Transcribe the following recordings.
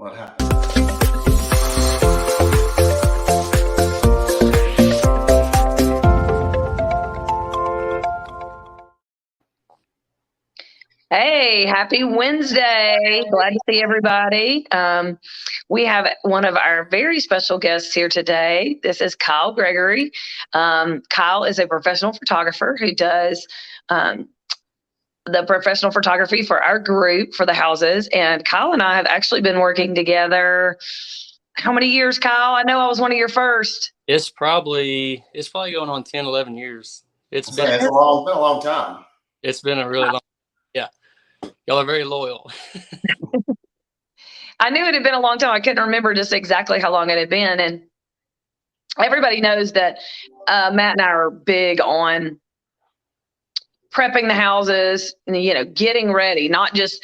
What happened? Hey, happy Wednesday. Glad to see everybody. We have one of our very special guests here today. This is Kyle Gregory. Kyle is a professional photographer who does the professional photography for our group for the houses. And Kyle and I have actually been working together. How many years, Kyle? I know I was one of your first. It's probably going on 10, 11 years. It's been a long time. It's been a really long, yeah. Y'all are very loyal. I knew it had been a long time. I couldn't remember just exactly how long it had been. And everybody knows that Matt and I are big on prepping the houses, getting ready, not just,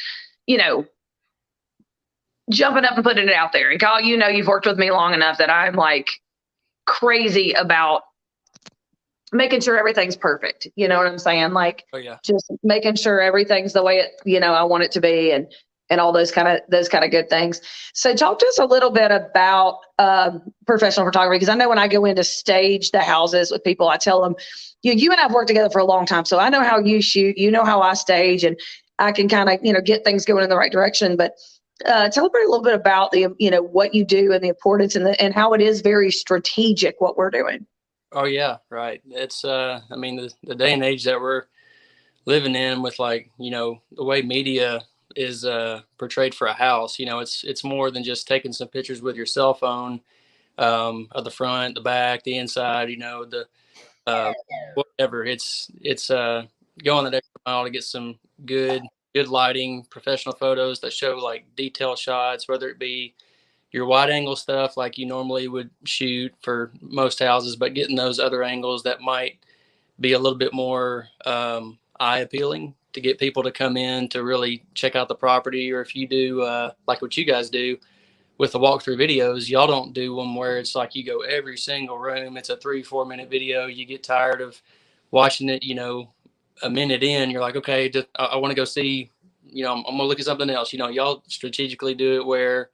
jumping up and putting it out there. And Kyle, you've worked with me long enough that I'm like crazy about making sure everything's perfect. You know what I'm saying? Like, oh, yeah. Just making sure everything's the way it, I want it to be, and all those kind of good things. So talk to us a little bit about professional photography, because I know when I go in to stage the houses with people, I tell them, you and I have worked together for a long time, so I know how you shoot, how I stage, and I can kind of, get things going in the right direction. But tell everybody a little bit about the, what you do and the importance and how it is very strategic what we're doing. Oh yeah, right. It's I mean, the day and age that we're living in with, like, the way media is portrayed for a house, it's more than just taking some pictures with your cell phone of the front, the back, the inside, the whatever. It's going that extra mile to get some good lighting, professional photos that show like detailed shots, whether it be your wide angle stuff like you normally would shoot for most houses, but getting those other angles that might be a little bit more eye appealing to get people to come in to really check out the property. Or if you do like what you guys do with the walkthrough videos, y'all don't do one where it's like you go every single room. It's a 3-4 minute video. You get tired of watching it, a minute in, you're like, okay, I want to go see, I'm gonna look at something else. Y'all strategically do it where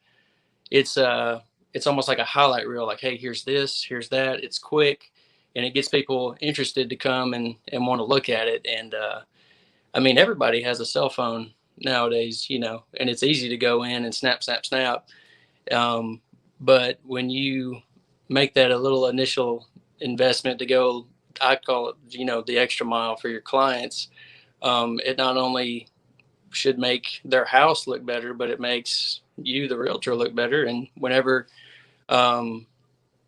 it's almost like a highlight reel, like, hey, here's this, here's that. It's quick, and it gets people interested to come and want to look at it. And I mean, everybody has a cell phone nowadays, and it's easy to go in and snap. But when you make that a little initial investment to go, I call it, the extra mile for your clients, it not only should make their house look better, but it makes you, the realtor, look better. And whenever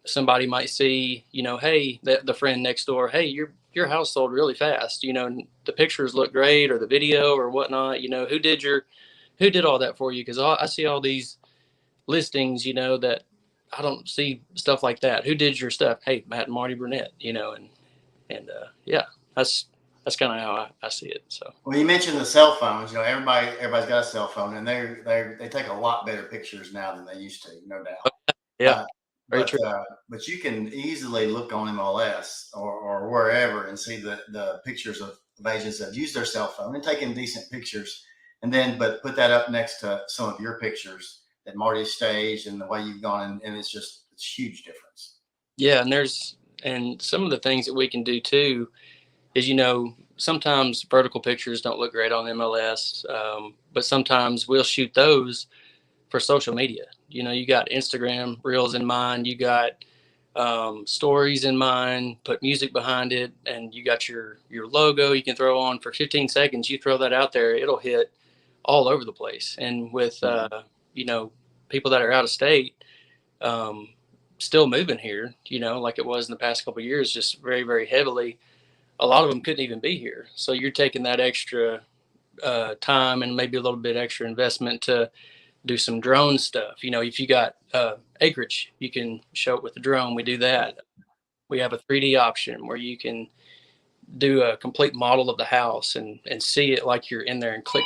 somebody might see, hey, the friend next door, hey, your house sold really fast, and the pictures look great, or the video or whatnot, who did all that for you? Because I see all these listings, that I don't see stuff like that. Who did your stuff? Hey, Matt and Marty Burnett, and yeah, that's kind of how I see it. So, well, you mentioned the cell phones. Everybody's got a cell phone, and they take a lot better pictures now than they used to, no doubt. Yeah, very true. But you can easily look on MLS or wherever and see the pictures of agents that have used their cell phone and taken decent pictures, but put that up next to some of your pictures that Marty staged and the way you've gone, and it's huge difference. Yeah, and some of the things that we can do too is, sometimes vertical pictures don't look great on MLS, but sometimes we'll shoot those for social media. You got Instagram reels in mind, you got stories in mind, put music behind it, and you got your logo you can throw on for 15 seconds. You throw that out there, it'll hit all over the place. And with people that are out of state, still moving here, like it was in the past couple of years, just very, very heavily. A lot of them couldn't even be here. So you're taking that extra time and maybe a little bit extra investment to do some drone stuff. If you got acreage, you can show it with the drone. We do that. We have a 3D option where you can do a complete model of the house and see it like you're in there and click.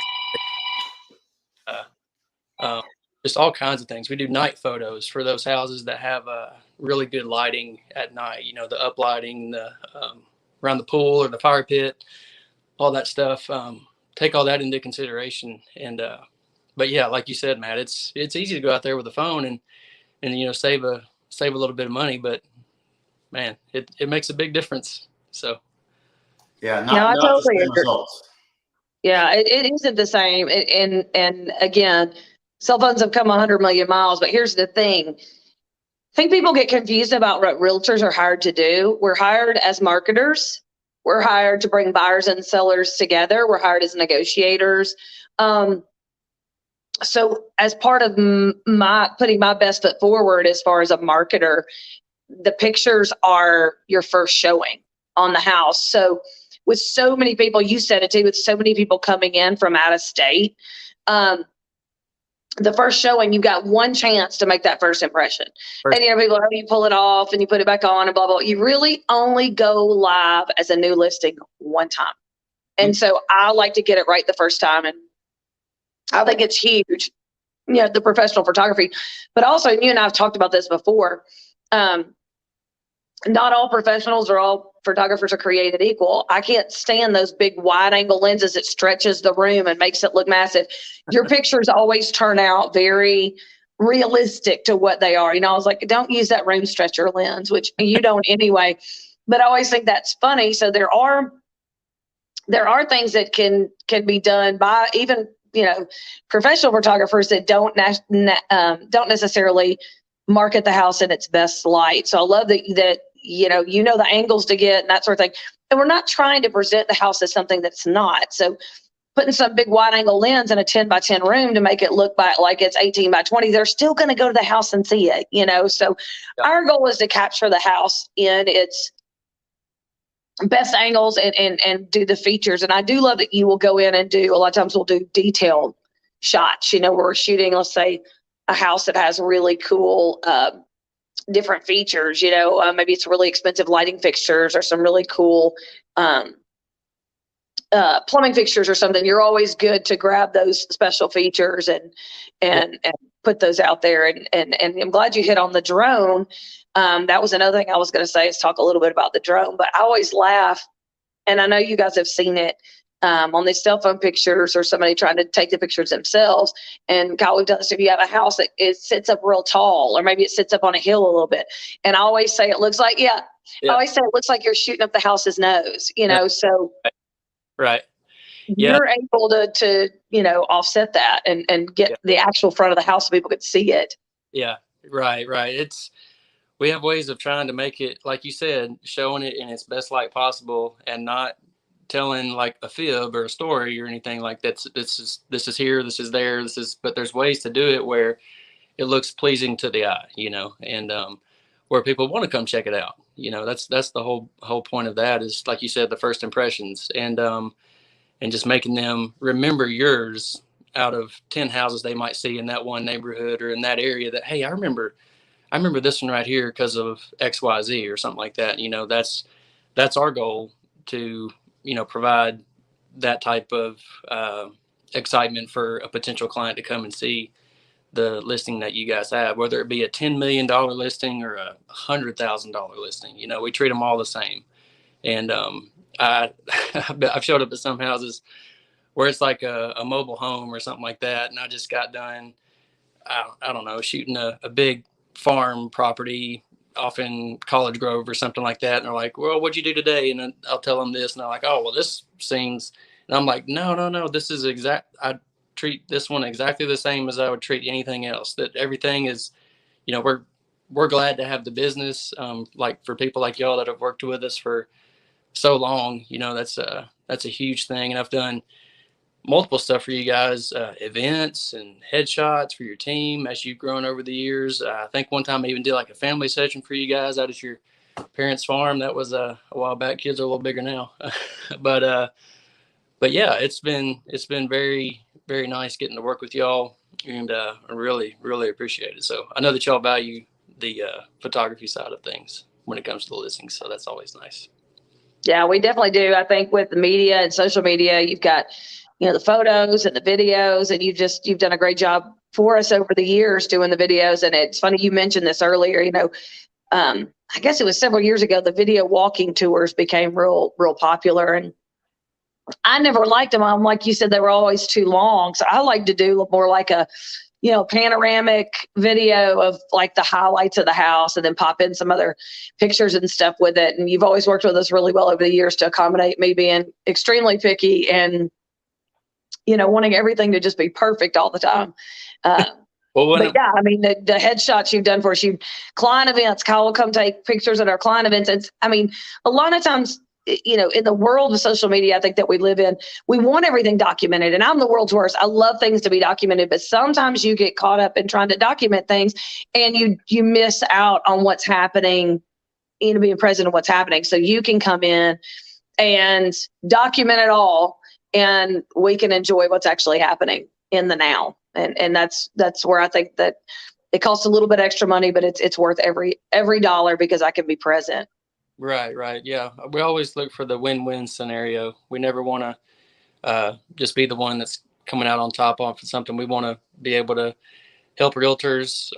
Just all kinds of things. We do night photos for those houses that have really good lighting at night. The uplighting, the around the pool or the fire pit, all that stuff. Take all that into consideration and but yeah, like you said, Matt, it's easy to go out there with a phone and you know, save a little bit of money, but man, it makes a big difference. So Yeah, No, I not the totally same agree. results. Yeah, it isn't the same. And again, cell phones have come 100 million miles. But here's the thing: I think people get confused about what realtors are hired to do. We're hired as marketers. We're hired to bring buyers and sellers together. We're hired as negotiators. Um, so, as part of my putting my best foot forward as far as a marketer, the pictures are your first showing on the house. So with so many people, you said it too, with so many people coming in from out of state, um, the first showing, you've got one chance to make that first impression. First- And people, you pull it off and you put it back on and blah, blah. You really only go live as a new listing one time. And so I like to get it right the first time. And I think it's huge, the professional photography. But also, you and I have talked about this before. Um, Not all professionals or all photographers are created equal. I can't stand those big wide angle lenses that stretches the room and makes it look massive. Your pictures always turn out very realistic to what they are. I was like, don't use that room stretcher lens, which you don't anyway. But I always think that's funny. So there are things that can be done by even professional photographers that don't necessarily market the house in its best light. So I love that the angles to get and that sort of thing. And we're not trying to present the house as something that's not. So putting some big wide angle lens in a 10 by 10 room to make it look like it's 18 by 20, they're still going to go to the house and see it, So Yeah. Our goal is to capture the house in its best angles and do the features. And I do love that you will go in and a lot of times we'll do detailed shots, where we're shooting, let's say, a house that has really cool different features, maybe it's really expensive lighting fixtures or some really cool plumbing fixtures or something. You're always good to grab those special features and put those out there. And I'm glad you hit on the drone. That was another thing I was going to say, is talk a little bit about the drone. But I always laugh, and I know you guys have seen it on these cell phone pictures or somebody trying to take the pictures themselves. And Kyle, we've done this. If you have a house that sits up real tall, or maybe it sits up on a hill a little bit, and I always say it looks like, I always say it looks like you're shooting up the house's nose, so Right. Yeah. you're able to offset that and get the actual front of the house so people could see it. Yeah. Right. We have ways of trying to make it, like you said, showing it in its best light possible and not telling like a fib or a story or anything like that. This is here, this is there, but there's ways to do it where it looks pleasing to the eye, and where people want to come check it out. That's the whole point of that, is, like you said, the first impressions, and just making them remember yours out of 10 houses they might see in that one neighborhood or in that area, that, hey, I remember this one right here because of XYZ or something like that. That's our goal, to, provide that type of excitement for a potential client to come and see the listing that you guys have, whether it be a $10 million listing or a $100,000 listing. We treat them all the same. And I've showed up at some houses where it's like a mobile home or something like that, and I just got done, I don't know, shooting a big farm property off in College Grove or something like that. And they're like, well, what'd you do today? And then I'll tell them this, and they're like, oh, well, this seems, and I'm like, no, this is I treat this one exactly the same as I would treat anything else. That everything is, we're glad to have the business. Like, for people like y'all that have worked with us for so long, that's a huge thing. And I've done multiple stuff for you guys, events and headshots for your team as you've grown over the years. I think one time I even did like a family session for you guys out at your parents' farm. That was a while back. Kids are a little bigger now, but yeah, it's been very, very nice getting to work with y'all, and I really, really appreciate it. So I know that y'all value the photography side of things when it comes to the listings, so that's always nice. Yeah, we definitely do. I think with the media and social media, you've got the photos and the videos, and you've done a great job for us over the years doing the videos. And it's funny you mentioned this earlier. I guess it was several years ago, the video walking tours became real popular, and I never liked them. I'm like you said, they were always too long. So I like to do more like a, panoramic video of like the highlights of the house and then pop in some other pictures and stuff with it. And you've always worked with us really well over the years to accommodate me being extremely picky and, wanting everything to just be perfect all the time. But yeah, I mean, the headshots you've done for us, client events, Kyle will come take pictures at our client events. A lot of times, in the world of social media, I think that we live in, we want everything documented. And I'm the world's worst. I love things to be documented, but sometimes you get caught up in trying to document things and you miss out on what's happening, being present in what's happening. So you can come in and document it all, and we can enjoy what's actually happening in the now. And that's where I think that it costs a little bit extra money, but it's worth every dollar because I can be present. Right. Yeah. We always look for the win-win scenario. We never want to just be the one that's coming out on top off of something. We want to be able to help realtors,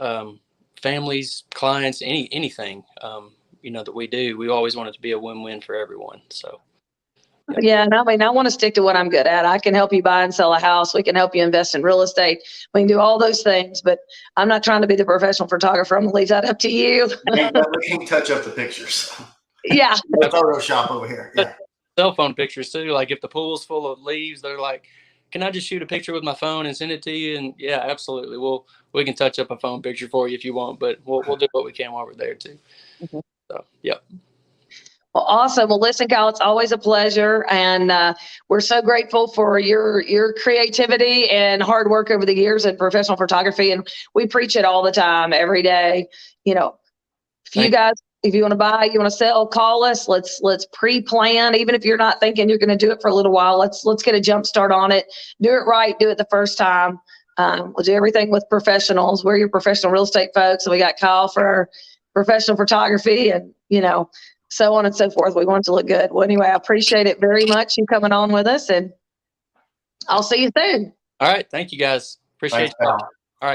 families, clients, anything, that we do. We always want it to be a win-win for everyone. So. Yep. Yeah. And I want to stick to what I'm good at. I can help you buy and sell a house. We can help you invest in real estate. We can do all those things, but I'm not trying to be the professional photographer. I'm going to leave that up to you. We can touch up the pictures. Yeah. Photoshop over here. Yeah. Cell phone pictures too. Like if the pool's full of leaves, they're like, can I just shoot a picture with my phone and send it to you? And yeah, absolutely. We can touch up a phone picture for you if you want, but we'll do what we can while we're there too. Mm-hmm. So, yep. Well, awesome. Well, listen, Kyle, it's always a pleasure. And we're so grateful for your creativity and hard work over the years in professional photography. And we preach it all the time, every day. If you want to buy, you want to sell, call us. Let's pre-plan. Even if you're not thinking you're going to do it for a little while, let's get a jump start on it. Do it right. Do it the first time. We'll do everything with professionals. We're your professional real estate folks. So we got Kyle for our professional photography and, so on and so forth. We want it to look good. Well, anyway, I appreciate it very much, you coming on with us, and I'll see you soon. All right. Thank you, guys. Appreciate it.